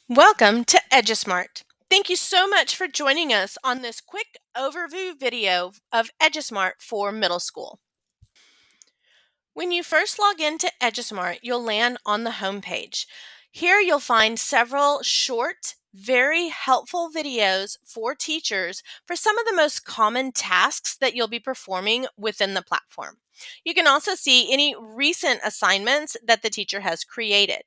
Welcome to EduSmart. Thank you so much for joining us on this quick overview video of EduSmart for middle school. When you first log into EduSmart, you'll land on the home page. Here you'll find several short, very helpful videos for teachers for some of the most common tasks that you'll be performing within the platform. You can also see any recent assignments that the teacher has created.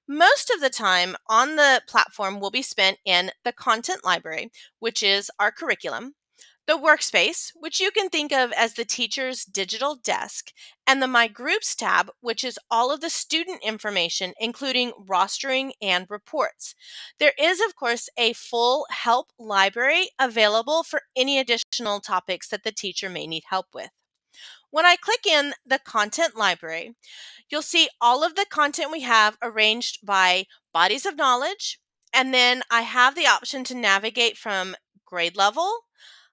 Most of the time on the platform will be spent in the content library, which is our curriculum, the workspace, which you can think of as the teacher's digital desk, and the My Groups tab, which is all of the student information, including rostering and reports. There is, of course, a full help library available for any additional topics that the teacher may need help with. When I click in the content library, you'll see all of the content we have arranged by bodies of knowledge, and then I have the option to navigate from grade level,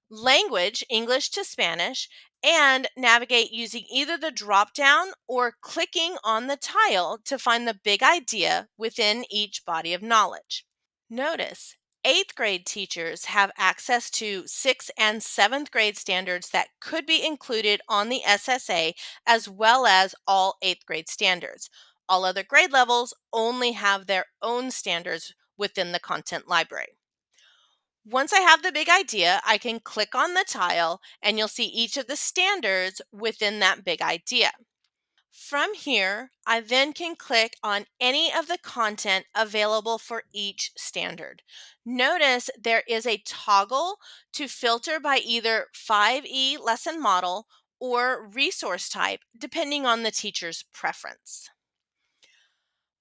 language, English to Spanish, and navigate using either the drop down or clicking on the tile to find the big idea within each body of knowledge. Notice, eighth grade teachers have access to sixth and seventh grade standards that could be included on the SSA, as well as all eighth grade standards. All other grade levels only have their own standards within the content library. Once I have the big idea, I can click on the tile and you'll see each of the standards within that big idea. From here, I then can click on any of the content available for each standard. Notice there is a toggle to filter by either 5E lesson model or resource type, depending on the teacher's preference.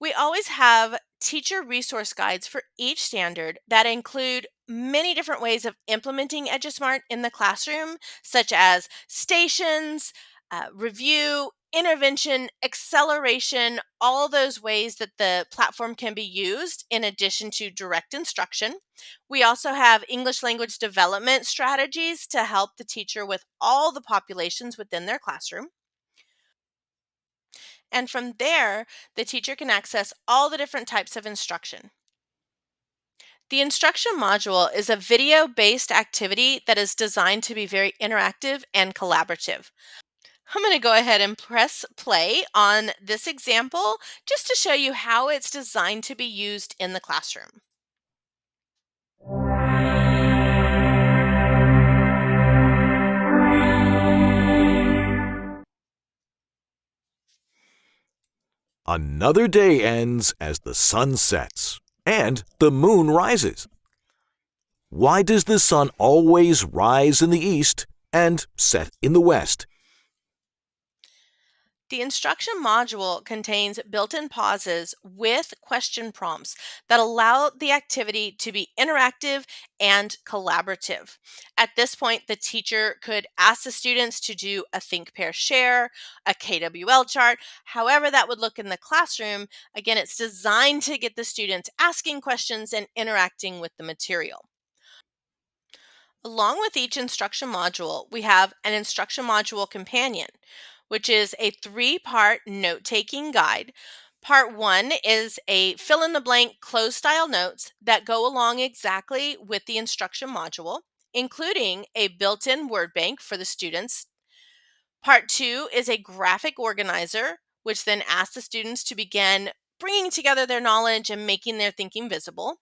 We always have teacher resource guides for each standard that include many different ways of implementing EduSmart in the classroom, such as stations, review, intervention, acceleration, all those ways that the platform can be used in addition to direct instruction. We also have English language development strategies to help the teacher with all the populations within their classroom. And from there, the teacher can access all the different types of instruction. The instruction module is a video-based activity that is designed to be very interactive and collaborative. I'm going to go ahead and press play on this example just to show you how it's designed to be used in the classroom. Another day ends as the sun sets and the moon rises. Why does the sun always rise in the east and set in the west? The instruction module contains built-in pauses with question prompts that allow the activity to be interactive and collaborative. At this point, the teacher could ask the students to do a think, pair, share, a KWL chart, however that would look in the classroom. Again, it's designed to get the students asking questions and interacting with the material. Along with each instruction module, we have an instruction module companion, which is a three-part note-taking guide. Part one is a fill-in-the-blank closed-style notes that go along exactly with the instruction module, including a built-in word bank for the students. Part two is a graphic organizer, which then asks the students to begin bringing together their knowledge and making their thinking visible.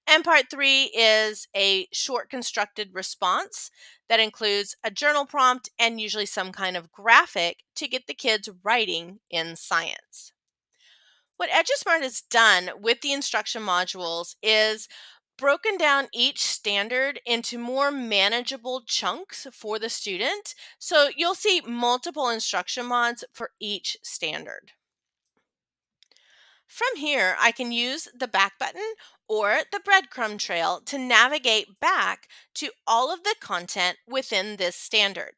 And part three is a short constructed response that includes a journal prompt and usually some kind of graphic to get the kids writing in science. What EduSmart has done with the instruction modules is broken down each standard into more manageable chunks for the student. So you'll see multiple instruction mods for each standard. From here, I can use the back button or the breadcrumb trail to navigate back to all of the content within this standard.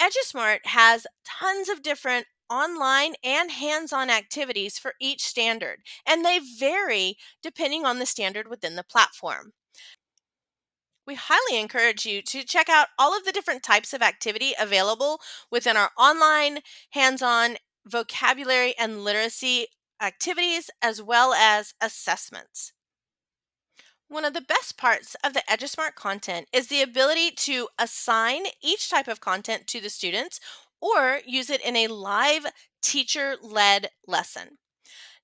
EduSmart has tons of different online and hands-on activities for each standard, and they vary depending on the standard within the platform. We highly encourage you to check out all of the different types of activity available within our online, hands-on, vocabulary and literacy activities, as well as assessments. One of the best parts of the EduSmart content is the ability to assign each type of content to the students or use it in a live teacher-led lesson.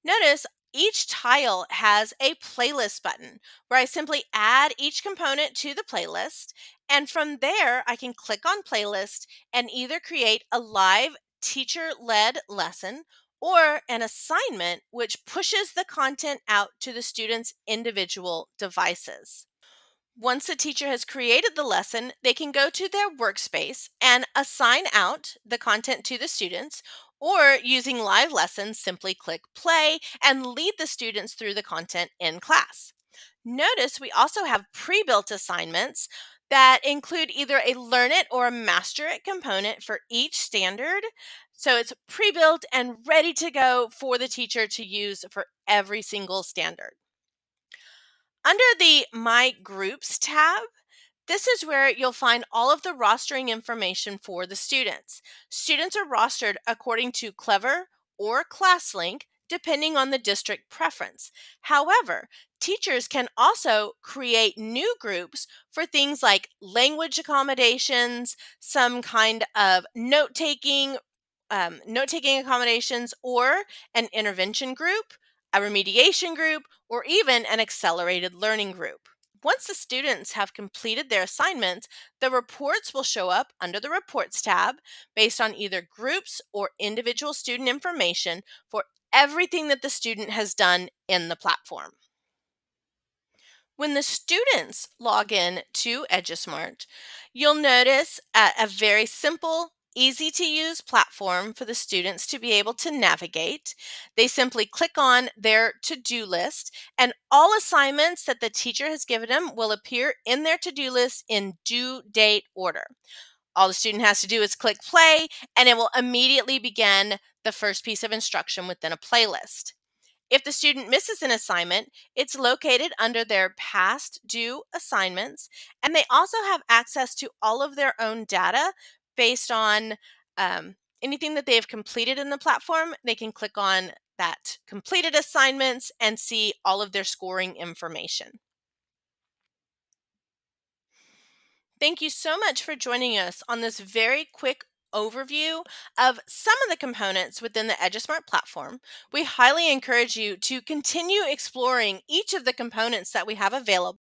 Notice each tile has a playlist button where I simply add each component to the playlist, and from there I can click on playlist and either create a live teacher-led lesson or an assignment which pushes the content out to the students' individual devices. Once the teacher has created the lesson, they can go to their workspace and assign out the content to the students, or using live lessons, simply click play and lead the students through the content in class. Notice we also have pre-built assignments that include either a learn it or a master it component for each standard. So it's pre-built and ready to go for the teacher to use for every single standard. Under the My Groups tab, this is where you'll find all of the rostering information for the students. Students are rostered according to Clever or ClassLink, depending on the district preference. However, teachers can also create new groups for things like language accommodations, some kind of note-taking accommodations, or an intervention group, a remediation group, or even an accelerated learning group. Once the students have completed their assignments, the reports will show up under the Reports tab based on either groups or individual student information for everything that the student has done in the platform. When the students log in to EduSmart, you'll notice a very simple, easy to use platform for the students to be able to navigate. They simply click on their to-do list, and all assignments that the teacher has given them will appear in their to-do list in due date order. All the student has to do is click play, and it will immediately begin the first piece of instruction within a playlist. If the student misses an assignment, it's located under their past due assignments, and they also have access to all of their own data based on anything that they have completed in the platform. They can click on that completed assignments and see all of their scoring information. Thank you so much for joining us on this very quick overview of some of the components within the EduSmart platform. We highly encourage you to continue exploring each of the components that we have available.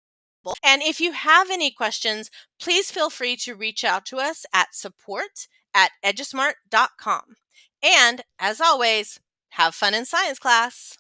And if you have any questions, please feel free to reach out to us at support@edusmart.com. And as always, have fun in science class.